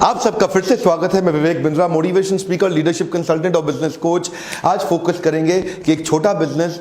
आप सबका फिर से स्वागत है। मैं Vivek Bindra, motivation speaker, leadership consultant और बिजनेस कोच। आज फोकस करेंगे कि एक छोटा बिजनेस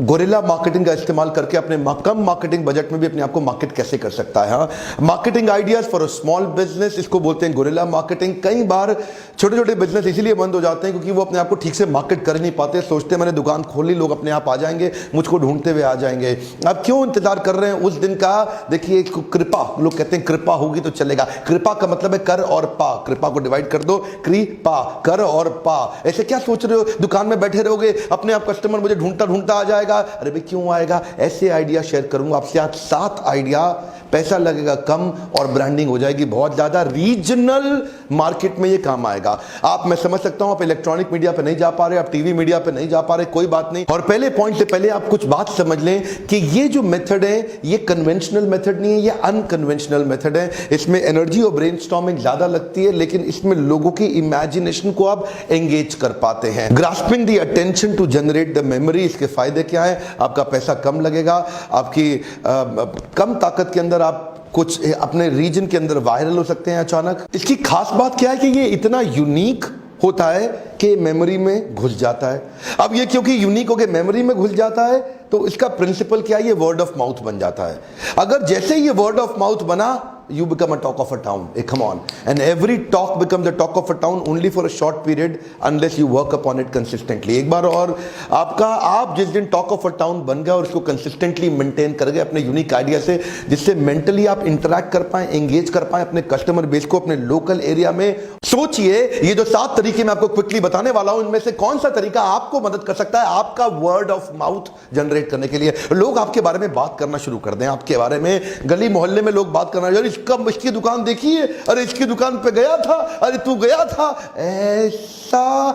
गोरिल्ला मार्केटिंग का इस्तेमाल करके अपने कम मार्केटिंग बजट में भी अपने आप को मार्केट कैसे कर सकता है। हाँ, marketing ideas for a small business, इसको बोलते हैं गोरिल्ला मार्केटिंग। कई बार छोटे छोटे बिजनेस इसीलिए बंद हो जाते हैं क्योंकि वो अपने आप को ठीक से मार्केट कर नहीं पाते। सोचते हैं मैंने दुकान खोल ली, लोग अपने आप आ जाएंगे, मुझको ढूंढते हुए आ जाएंगे। अब क्यों इंतजार कर रहे हैं उस दिन का? देखिए, कृपा, लोग कहते हैं कृपा होगी तो चलेगा। कृपा का मतलब है कर और पा। कृपा को डिवाइड कर दो, कृपा, कर और पा। ऐसे क्या सोच रहे हो दुकान में बैठे रहोगे, अपने आप कस्टमर मुझे ढूंढता ढूंढता आ जाएगा? अरे भाई क्यों आएगा? ऐसे आइडिया शेयर करूंगा आपसे आज 7 आइडिया। पैसा लगेगा कम और ब्रांडिंग हो जाएगी बहुत ज्यादा। रीजनल मार्केट में ये काम आएगा। आप, मैं समझ सकता हूं आप इलेक्ट्रॉनिक मीडिया पे नहीं जा पा रहे, आप टीवी मीडिया पे नहीं जा पा रहे, कोई बात नहीं। और पहले पॉइंट से पहले आप कुछ बात समझ लें कि ये जो मेथड है ये कन्वेंशनल मेथड नहीं है, ये अनकन्वेंशनल मेथड है। इसमें एनर्जी और ब्रेनस्टॉर्मिंग ज्यादा लगती है, लेकिन इसमें लोगों की इमेजिनेशन को आप एंगेज कर पाते हैं। Grasping the attention to generate the memory. इसके फायदे क्या है? आपका पैसा कम लगेगा, आपकी कम ताकत के अंदर आप कुछ अपने रीजन के अंदर वायरल हो सकते हैं अचानक। इसकी खास बात क्या है कि ये इतना यूनिक होता है कि मेमोरी में घुस जाता है। अब ये क्योंकि यूनिक होकर मेमोरी में घुस जाता है तो इसका प्रिंसिपल क्या है? ये वर्ड ऑफ माउथ बन जाता है। अगर जैसे ये वर्ड ऑफ माउथ बना, you become a talk of a town. Hey, come on. And every talk becomes a talk of a town only for a short period unless you work upon it consistently. एक बार और आप जिस दिन talk of a town बन गए और उसको consistently maintain कर गए अपने यूनिक आइडिया से, जिससे मेंटली आप इंटरेक्ट कर पाए, एंगेज कर पाए अपने कस्टमर बेस को अपने लोकल एरिया में। सोचिए, ये जो 7 तरीके मैं आपको क्विकली बताने वाला हूं, इनमें से कौन सा तरीका आपको मदद कर सकता है आपका वर्ड ऑफ माउथ जनरेट करने के लिए? लोग आपके बारे में बात करना शुरू कर दें, आपके बारे में गली मोहल्ले में लोग बात करना, इसकी दुकान देखी है, अरे इसकी दुकान पे गया था, अरे तू गया था। ऐसा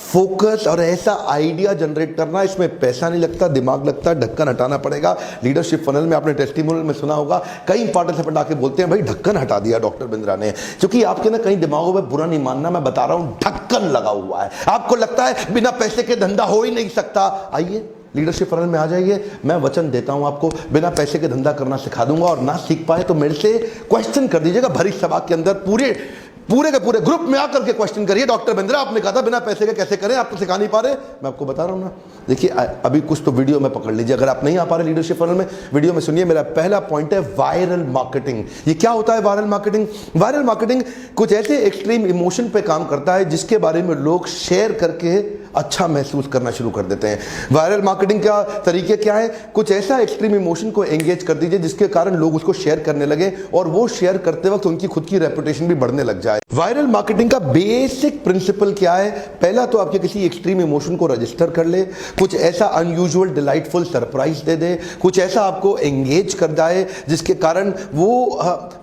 फोकस और ऐसा आइडिया जनरेट करना, इसमें पैसा नहीं लगता, दिमाग लगता, ढक्कन हटाना पड़ेगा। लीडरशिप फनल में आपने टेस्टिमोनियल में सुना होगा, कई पार्टिसिपेंट आके बोलते हैं भाई ढक्कन हटा दिया डॉक्टर बिंद्रा ने। क्योंकि आपके ना कई दिमागों में, बुरा नहीं मानना, मैं बता रहा हूं, ढक्कन लगा हुआ है। आपको लगता है बिना पैसे के धंधा हो ही नहीं सकता। आइए लीडरशिप फनल में आ जाइए, मैं वचन देता हूं आपको बिना पैसे के धंधा करना सिखा दूंगा। और ना सीख पाए तो मेरे से क्वेश्चन कर दीजिएगा भरी सभा के अंदर, पूरे के पूरे ग्रुप में आकर के क्वेश्चन करिए, डॉक्टर बिंद्रा आपने कहा था बिना पैसे के कैसे करें, आप तो सिखा नहीं पा रहे। मैं आपको बता रहा हूं ना, देखिए अभी कुछ तो वीडियो में पकड़ लीजिए। अगर आप नहीं आ पा रहे लीडरशिप फनल में, वीडियो में सुनिए। मेरा पहला पॉइंट है वायरल मार्केटिंग। ये क्या होता है वायरल मार्केटिंग? वायरल मार्केटिंग कुछ ऐसे एक्सट्रीम इमोशन पे काम करता है जिसके बारे में लोग शेयर करके अच्छा महसूस करना शुरू कर देते हैं। वायरल मार्केटिंग का तरीके क्या है? कुछ ऐसा एक्सट्रीम इमोशन को एंगेज कर दीजिए जिसके कारण लोग उसको शेयर करने लगे और वो शेयर करते वक्त उनकी खुद की रेपुटेशन भी बढ़ने लग जाए। वायरल मार्केटिंग का बेसिक प्रिंसिपल क्या है? पहला तो आपके किसी एक्सट्रीम इमोशन को रजिस्टर कर ले, कुछ ऐसा अनयूजुअल डिलाइटफुल सरप्राइज दे दे, कुछ ऐसा आपको एंगेज कर जाए जिसके कारण वो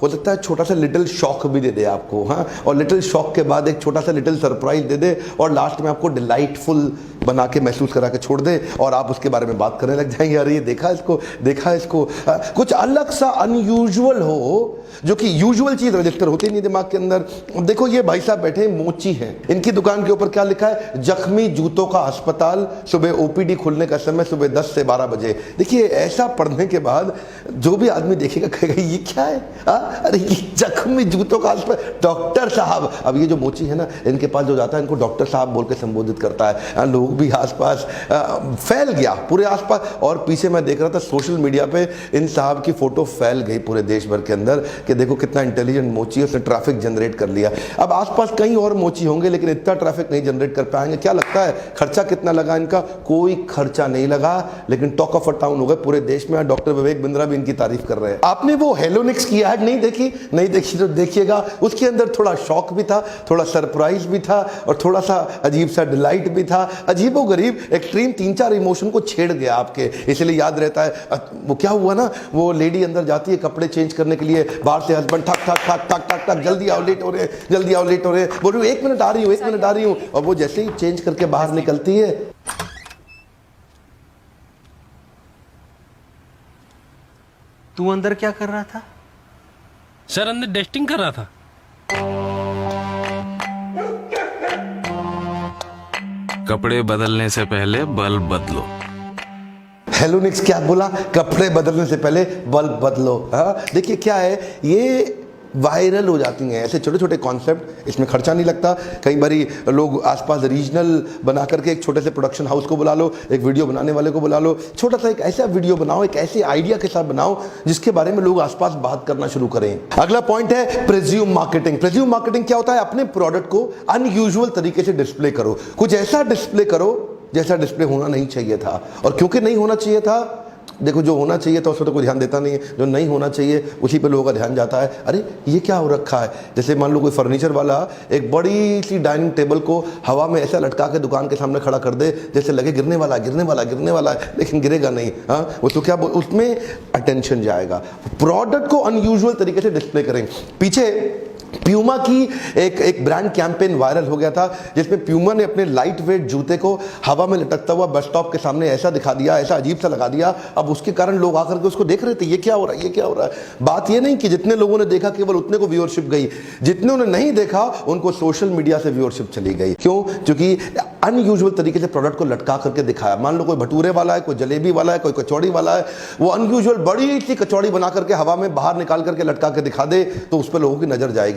हो सकता है छोटा सा लिटिल शॉक भी दे दे आपको, हाँ, और लिटिल शॉक के बाद एक छोटा सा लिटिल सरप्राइज दे दे और लास्ट में आपको डिलाइट फुल बना के महसूस करा के छोड़ दे और आप उसके बारे में बात करने लग जाएंगे। अरे ये देखा इसको। कुछ अलग सा अनयूजुअल हो, जो कि यूजुअल चीज रजिस्टर होती नहीं दिमाग के अंदर। देखो ये भाई साहब बैठे मोची हैं, इनकी दुकान के ऊपर क्या लिखा है? जख्मी जूतों का अस्पताल, सुबह ओपीडी खुलने का समय सुबह 10 से 12 बजे। देखिए ऐसा पढ़ने के बाद जो भी आदमी देखेगा कहेगा ये क्या है? अरे ये जख्मी जूतों का अस्पताल, डॉक्टर साहब। अब ये जो मोची है ना, इनके पास जो जाता है इनको डॉक्टर साहब बोल के संबोधित करता है। लोग भी आसपास फैल गया पूरे आसपास। और पीछे मैं देख रहा था सोशल मीडिया पे इन साहब की फोटो फैल गई पूरे देश भर के अंदर कि देखो कितना इंटेलिजेंट मोची है, उसने ट्रैफिक जनरेट कर लिया। अब आसपास कई और मोची होंगे लेकिन इतना ट्रैफिक नहीं जनरेट कर पाएंगे। क्या लगता है खर्चा कितना लगा इनका? कोई खर्चा नहीं लगा, लेकिन टॉक ऑफ अ टाउन हो गए पूरे देश में। डॉक्टर विवेक बिंद्रा भी इनकी तारीफ कर रहे हैं। आपने वो हेलोनिक्स की ऐड नहीं देखी तो देखिएगा। उसके अंदर थोड़ा शॉक भी था, थोड़ा सरप्राइज भी था और थोड़ा सा अजीब सा डिलाइट भी था। अजीबो गरीब एक्सट्रीम 3-4 इमोशन को छेड़ गया आपके, इसलिए याद रहता है। वो क्या हुआ ना, वो लेडी अंदर जाती है कपड़े चेंज करने के लिए, बाहर से हस्बैंड ठक ठक ठक ठक ठक ठक, जल्दी आओ लेट हो रहे, जल्दी आओ लेट हो रहे, बोल रही हूँ 1 मिनट आ रही हूँ, 1 मिनट आ रही हूँ। और वो जैसे ही चेंज करके बाहर निकलती है, तू अंदर क्या कर रहा था? सर अंदर टेस्टिंग कर रहा था। कपड़े बदलने से पहले बल्ब बदलो। हेलोनिक्स क्या बोला? कपड़े बदलने से पहले बल्ब बदलो। हाँ देखिए क्या है, ये वायरल हो जाती हैं। ऐसे छोटे छोटे कॉन्सेप्ट, इसमें खर्चा नहीं लगता। कई बारी लोग आसपास रीजनल बना करके एक छोटे से प्रोडक्शन हाउस को बुला लो, एक वीडियो बनाने वाले को बुला लो, छोटा सा एक ऐसा वीडियो बनाओ, एक ऐसे आइडिया के साथ बनाओ जिसके बारे में लोग आसपास बात करना शुरू करें। अगला पॉइंट है प्रेज्यूम मार्केटिंग। प्रेज्यूम मार्केटिंग क्या होता है? अपने प्रोडक्ट को अनयूजुअल तरीके से डिस्प्ले करो, कुछ ऐसा डिस्प्ले करो जैसा डिस्प्ले होना नहीं चाहिए था। और क्योंकि नहीं होना चाहिए था, देखो जो होना चाहिए था उस पर तो कोई ध्यान देता नहीं है, जो नहीं होना चाहिए उसी पे लोगों का ध्यान जाता है। अरे ये क्या हो रखा है? जैसे मान लो कोई फर्नीचर वाला एक बड़ी सी डाइनिंग टेबल को हवा में ऐसा लटका के दुकान के सामने खड़ा कर दे जैसे लगे गिरने वाला गिरने वाला गिरने वाला है, लेकिन गिरेगा नहीं। हाँ, वो तो क्या उसमें अटेंशन जाएगा। प्रोडक्ट को अनयूजुअल तरीके से डिस्प्ले करें। पीछे प्यूमा की एक ब्रांड कैंपेन वायरल हो गया था जिसमें प्यूमा ने अपने लाइट वेट जूते को हवा में लटकता हुआ बस स्टॉप के सामने ऐसा दिखा दिया, ऐसा अजीब सा लगा दिया। अब उसके कारण लोग आकर के उसको देख रहे थे, ये क्या हो रहा है, ये क्या हो रहा है। बात ये नहीं कि जितने लोगों ने देखा केवल उतने को व्यूअरशिप गई, जितने ने नहीं देखा उनको सोशल मीडिया से व्यूअरशिप चली गई। क्यों? क्योंकि अनयूजुअल तरीके से प्रोडक्ट को लटका करके दिखाया। मान लो कोई भटूरे वाला है, कोई जलेबी वाला है, कोई कचौड़ी वाला है, वो अनयूजुअल बड़ी सी कचौड़ी बना करके हवा में बाहर निकाल करके लटका के दिखा दे तो उस पर लोगों की नजर जाएगी।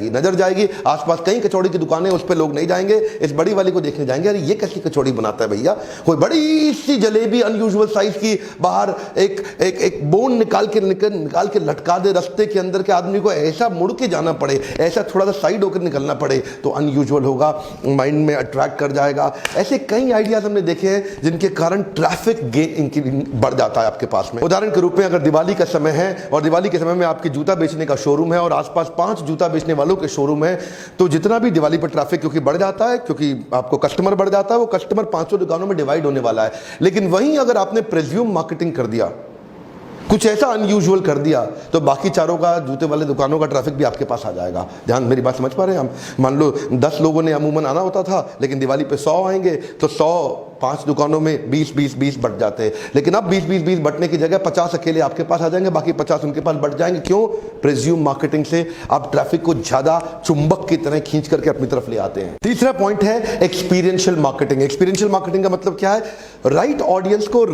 आसपास कई कचौड़ी की दुकानें, उस पर लोग नहीं जाएंगे, इस बड़ी वाली को देखने जाएंगे। अरे ये कैसी कचौड़ी बनाता है भैया? कोई बड़ी सी जलेबी अनयूजुअल साइज की बाहर एक बोन निकाल के लटका दे, रास्ते के अंदर के आदमी को ऐसा मुड़ के जाना पड़े, ऐसा थोड़ा सा साइड होकर निकलना पड़े तो अनयूजुअल होगा, माइंड में अट्रैक्ट कर जाएगा। ऐसे कई आइडियाज हमने देखे हैं जिनके कारण ट्रैफिक बढ़ जाता है आपके पास में। उदाहरण के रूप में अगर दिवाली का समय है और दिवाली के समय में आपके जूता बेचने का शोरूम है और आसपास 5 जूता बेचने वालों के शोरूम है, तो जितना भी दिवाली पर ट्रैफिक क्योंकि बढ़ जाता है, क्योंकि आपको कस्टमर बढ़ जाता है, वो कस्टमर 500 दुकानों में डिवाइड होने वाला है। लेकिन वहीं अगर आपने प्रेज्यूम मार्केटिंग कर दिया, कुछ ऐसा अनयूजुअल कर दिया, तो बाकी चारों का जूते वाले दुकानों का ट्रैफिक भी आपके पास आ जाएगा। ध्यान, मेरी बात समझ पा रहे हैं हम? मान लो 10 लोगों ने अमूमन आना होता था, लेकिन दिवाली पे 100 आएंगे तो 100 5 दुकानों में 20-20-20 बढ़ जाते हैं। लेकिन अब 20-20-20 बढ़ने की जगह 50 अकेले आपके पास आ जाएंगे, बाकी 50 उनके पास बढ़ जाएंगे। क्यों? प्रेज्यूम मार्केटिंग से आप ट्रैफिक को ज्यादा चुंबक की तरह खींच करके अपनी तरफ ले आते हैं। तीसरा पॉइंट है एक्सपीरियंशियल मार्केटिंग। एक्सपीरियंशियल मार्केटिंग का मतलब क्या है? राइट ऑडियंस को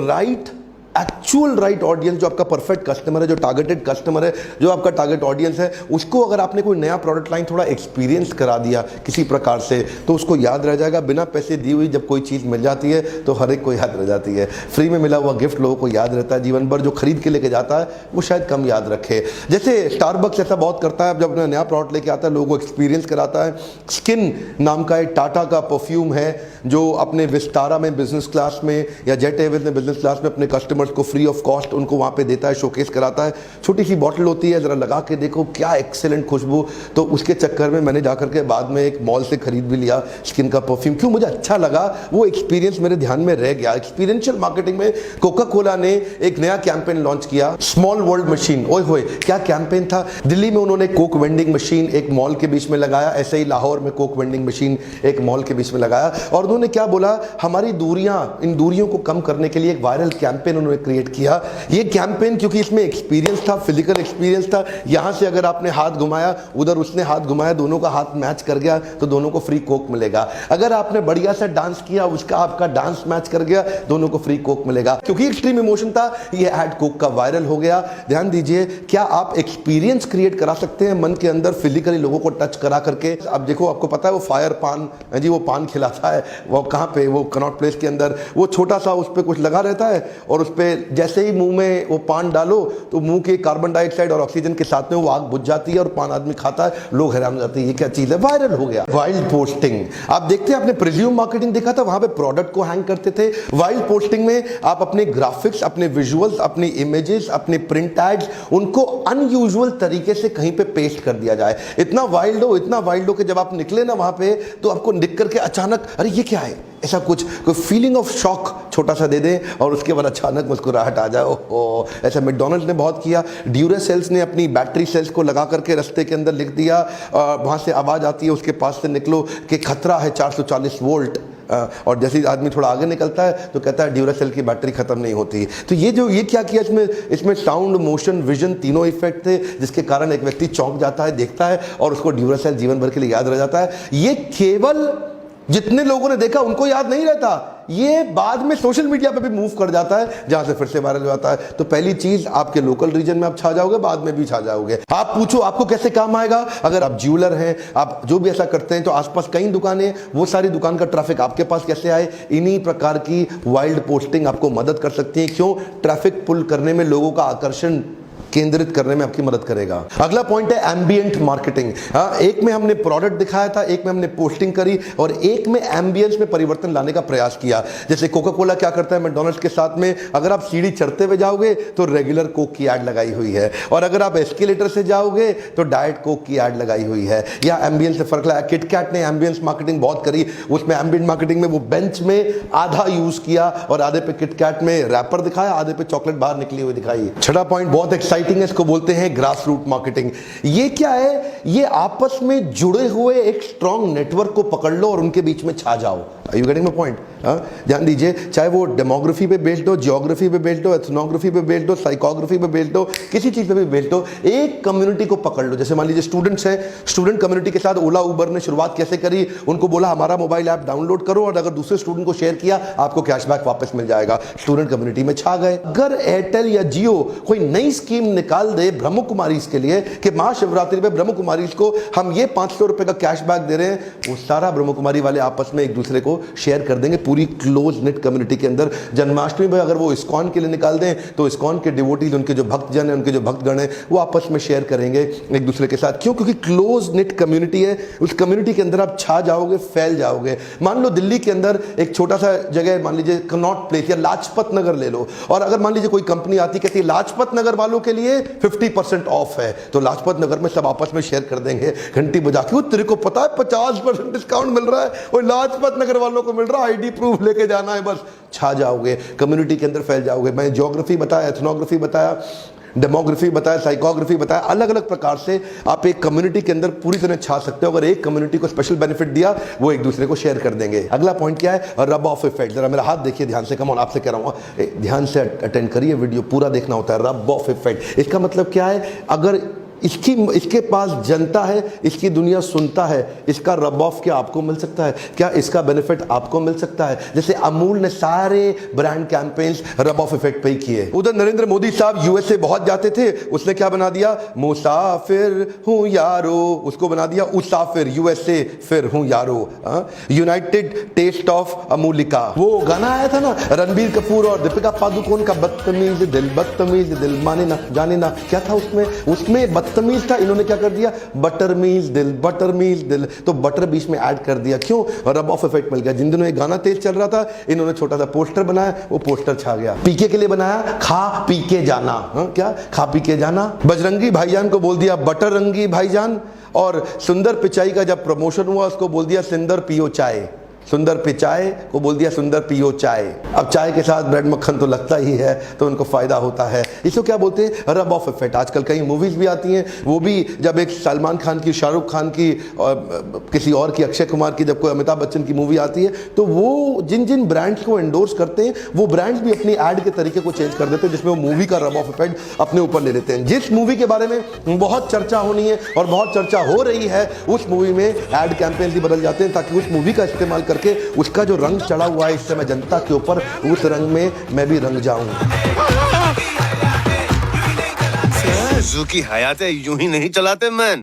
एक्चुअल राइट ऑडियंस, जो आपका परफेक्ट कस्टमर है, जो टारगेटेड कस्टमर है, जो आपका टारगेट ऑडियंस है, उसको अगर आपने कोई नया प्रोडक्ट लाइन थोड़ा एक्सपीरियंस करा दिया किसी प्रकार से तो उसको याद रह जाएगा। बिना पैसे दी हुई जब कोई चीज़ मिल जाती है तो हर एक को याद रह जाती है। फ्री में मिला हुआ गिफ्ट लोगों को याद रहता है जीवन भर, जो खरीद के लेके जाता है वो शायद कम याद रखे। जैसे स्टारबक्स ऐसा बहुत करता है, जब अपना नया प्रोडक्ट लेके आता है लोगों को एक्सपीरियंस कराता है। स्किन नाम का एक टाटा का परफ्यूम है जो अपने विस्तारा में बिजनेस क्लास में या जेट एयरवेज में बिजनेस क्लास में अपने कस्टमर्स को फ्री ऑफ कॉस्ट उनको वहां पे देता है, शोकेस कराता है। छोटी सी बॉटल होती है, जरा लगा के देखो क्या एक्सेलेंट खुशबू। तो उसके चक्कर में मैंने जाकर के बाद में एक मॉल से खरीद भी लिया स्किन का परफ्यूम। क्यों? मुझे अच्छा लगा, वो एक्सपीरियंस मेरे ध्यान में रह गया। एक्सपीरियंशियल मार्केटिंग में कोका कोला ने एक नया कैंपेन लॉन्च किया, स्मॉल वर्ल्ड मशीन। ओए होए, क्या कैंपेन था! दिल्ली में उन्होंने कोक वेंडिंग मशीन एक मॉल के बीच में लगाया, ऐसे ही लाहौर में कोक वेंडिंग मशीन एक मॉल के बीच में लगाया और उन्होंने क्या बोला, हमारी दूरियां, इन दूरियों को कम करने के लिए एक वायरल कैंपेन उन्होंने क्रिएट किया। ये कैंपेन क्योंकि इसमें एक्सपीरियंस था, फिजिकल एक्सपीरियंस था, यहां से अगर आपने हाथ घुमाया, उधर उसने हाथ घुमाया, दोनों का हाथ मैच कर गया तो दोनों को फ्री कोक मिलेगा। अगर आपने बढ़िया सा डांस किया, उसका आपका डांस मैच कर गया, दोनों को फ्री कोक मिलेगा। क्योंकि एक्सट्रीम इमोशन था, ये एड कोक का वायरल हो गया। ध्यान दीजिए, क्या आप एक्सपीरियंस क्रिएट करा सकते हैं मन के अंदर फिजिकली लोगों को टच करा करके? अब देखो, आपको पता है वो फायर पान जी, वो पान खिलाता है, वो कहां पे, वो कनॉट प्लेस के अंदर, वो छोटा सा उस पर कुछ लगा रहता है और उस पर जैसे ही मुंह में वो पान डालो तो मुंह के कार्बन डाइऑक्साइड और ऑक्सीजन के साथ में वो आग बुझ जाती है और पान आदमी खाता है, लोग हैरान हो जाते हैं ये क्या चीज है। वायरल हो गया। वाइल्ड पोस्टिंग आप देखते हैं, आपने प्रेज्यूम मार्केटिंग देखा था, वहां पे प्रोडक्ट को हैंग करते थे। वाइल्ड पोस्टिंग में आप अपने ग्राफिक्स, अपने विजुअल्स, अपने इमेजेस, अपने प्रिंट एड्स, उनको अनयूजुअल तरीके से कहीं पे पेस्ट कर दिया जाए। इतना वाइल्ड हो कि जब आप निकले ना वहां पे तो आपको दिख करके अचानक अरे ये क्या है, ऐसा कुछ कोई फीलिंग ऑफ शॉक छोटा सा दे दें और उसके बाद अचानक मुस्कुराहट आ जाए। ओहो, ऐसा मैकडॉनल्ड्स ने बहुत किया। ड्यूरासेल्स ने अपनी बैटरी सेल्स को लगा करके रास्ते के अंदर लिख दिया, वहाँ से आवाज़ आती है उसके पास से निकलो कि खतरा है 440 वोल्ट, और जैसे आदमी थोड़ा आगे निकलता है तो कहता है ड्यूरासेल की बैटरी खत्म नहीं होती। तो ये क्या किया, इसमें साउंड, मोशन, विजन तीनों इफेक्ट थे जिसके कारण एक व्यक्ति चौंक जाता है, देखता है और उसको ड्यूरासेल जीवन भर के लिए याद रह जाता है। ये केवल जितने लोगों ने देखा उनको याद नहीं रहता, ये बाद में सोशल मीडिया पे भी मूव कर जाता है, जहां से फिर से वायरल हो जाता है। तो पहली चीज, आपके लोकल रीजन में आप छा जाओगे, बाद में भी छा जाओगे। आप पूछो आपको कैसे काम आएगा, अगर आप ज्वेलर हैं, आप जो भी ऐसा करते हैं, तो आसपास कई दुकानें, वो सारी दुकान का ट्रैफिक आपके पास कैसे आए, इन्हीं प्रकार की वाइल्ड पोस्टिंग आपको मदद कर सकती है। क्यों? ट्रैफिक पुल करने में, लोगों का आकर्षण केंद्रित करने में आपकी मदद करेगा। अगला पॉइंट है एम्बिएंट मार्केटिंग। एक में हमने प्रोडक्ट दिखाया था, एक में हमने पोस्टिंग करी, और एक में एम्बियंस में परिवर्तन लाने का प्रयास किया। जैसे कोका कोला क्या करता है मैकडॉनल्ड्स के साथ में, अगर आप सीढ़ी चढ़ते हुए जाओगे तो रेगुलर कोक की ऐड लगाई हुई है, और अगर आप एस्केलेटर से जाओगे तो डाइट कोक की ऐड लगाई हुई है। या एम्बियंस से फर्क लाया। किटकैट ने एम्बियंस मार्केटिंग बहुत करी, उसमें एम्बिएंट मार्केटिंग में वो बेंच में आधा यूज किया और आधे पे किटकैट में रैपर दिखाया, आधे पे चॉकलेट बाहर निकली हुई दिखाई। छठा पॉइंट बहुत एक्साइटिंग है, इसको बोलते हैं ग्रास रूट मार्केटिंग। ये क्या है? ये आपस में जुड़े हुए एक स्ट्रॉन्ग नेटवर्क को पकड़ लो और उनके बीच में छा जाओ। Are you getting my point? ध्यान दीजिए, चाहे वो डेमोग्राफी पे बेस्ड हो, जियोग्राफी पे बेस्ड हो, एथनोग्राफी पे बेस्ड हो, साइकोग्राफी पे बेस्ड हो, किसी चीज पे भी बेस्ड हो, एक कम्युनिटी को पकड़ लो। जैसे मान लीजिए स्टूडेंट्स हैं, स्टूडेंट कम्युनिटी के साथ ओला उबर ने शुरुआत कैसे करी, उनको बोला हमारा मोबाइल ऐप डाउनलोड करो और अगर दूसरे स्टूडेंट को शेयर किया आपको कैशबैक वापस मिल जाएगा। स्टूडेंट कम्युनिटी में छा गए। अगर एयरटेल या जियो कोई नई स्कीम निकाल दे ब्रह्म कुमारीज के लिए कि महाशिवरात्रि पे ब्रह्म कुमारीज को हम ये 500 रुपए का कैशबैक दे रहे हैं, वो सारा ब्रह्म कुमारी वाले आपस में एक दूसरे को शेयर कर देंगे पूरी क्लोज नेट कम्युनिटी के अंदर। जन्माष्टमी में अगर वो इस्कॉन के लिए निकाल दें तो इस्कॉन के डिवोटीज, उनके जो भक्तजन हैं, उनके जो भक्तगण हैं, वो आपस में शेयर करेंगे एक दूसरे के साथ। क्यों? क्योंकि क्लोज नेट कम्युनिटी है। उस कम्युनिटी के अंदर आप छा जाओगे, फैल जाओगे। मान लो दिल्ली के अंदर एक छोटा सा जगह, मान लीजिए कनॉट प्लेस या लाजपत नगर ले लो, और अगर मान लीजिए कोई कंपनी आती कहती है लाजपत नगर वालों के लिए 50% ऑफ है, तो लाजपत नगर में सब आपस में शेयर कर देंगे घंटी बजा के, तेरे को पता है 50% डिस्काउंट मिल रहा है, और लाजपत नगर वालों को मिल रहा है, आईडी प्रूफ लेके जाना है बस। छा जाओगे, कम्युनिटी के अंदर फैल जाओगे। मैंने ज्योग्राफी बताया, एथनोग्राफी बताया, डेमोग्राफी बताया, साइकोग्राफी बताया, अलग अलग प्रकार से आप एक कम्युनिटी के अंदर पूरी तरह छा सकते हो। अगर एक कम्युनिटी को स्पेशल बेनिफिट दिया, वो एक दूसरे को शेयर कर देंगे। अगला पॉइंट क्या है? Rub off effect. जरा मेरा हाथ देखिए ध्यान से, कम ऑन, आपसे कह रहा हूं ध्यान से अटेंड करिए, वीडियो पूरा देखना होता है। रब ऑफ इफेक्ट, इसका मतलब क्या है? अगर इसके पास जनता है, इसकी दुनिया सुनता है, इसका रब ऑफ क्या आपको मिल सकता है? क्या इसका बेनिफिट आपको मिल सकता है? जैसे अमूल ने सारे brand campaigns rub off effect पे ही किए। उधर नरेंद्र मोदी साहब यूएसए बहुत जाते थे, उसने क्या बना दिया? मुसाफिर हूं यारो, उसको बना दिया उसाफिर, यूएसए फिर हूं यारो। यूनाइटेड टेस्ट ऑफ अमूलिका, वो गाना आया था ना रणबीर कपूर और दीपिका पादुकोण का, बदतमीज दिल माने ना जाने ना, क्या था उसमें बदतमीज था, इन्होंने क्या कर दिया? बटरमीज दिल, तो बटर बीच में ऐड कर दिया। क्यों? रब ऑफ इफेक्ट मिल गया। जिन दिनों ये गाना तेज चल रहा था, इन्होंने छोटा सा पोस्टर बनाया, वो पोस्टर छा गया। पीके के लिए बनाया, खा पी के जाना। क्या? खा पी के जाना। बजरंगी भाईजान को बोल दिया बटर रंगी भाईजान, और सुंदर पिचाई का जब प्रमोशन हुआ उसको बोल दिया सुंदर पियो चाय। सुंदर पिचाई को बोल दिया सुंदर पियो चाय। अब चाय के साथ ब्रेड मक्खन तो लगता ही है, तो उनको फायदा होता है। इसको क्या बोलते हैं? Rub off effect. आजकल कई मूवीज भी आती हैं, वो भी जब एक सलमान खान की, शाहरुख खान की और किसी और की, अक्षय कुमार की, जब कोई अमिताभ बच्चन की मूवी आती है, तो वो जिन जिन ब्रांड्स को एंडोर्स करते हैं, वो ब्रांड्स भी अपनी ऐड के तरीके को चेंज कर देते हैं, जिसमें वो मूवी का रब ऑफ इफेक्ट अपने ऊपर ले लेते हैं। जिस मूवी के बारे में बहुत चर्चा होनी है और बहुत चर्चा हो रही है, उस मूवी में ऐड कैंपेन भी बदल जाते हैं, ताकि उस मूवी का इस्तेमाल करके उसका जो रंग चढ़ा हुआ है इस समय जनता के ऊपर, उस रंग में मैं भी रंग जाऊं। की हयातें यूं ही नहीं चलाते मैन।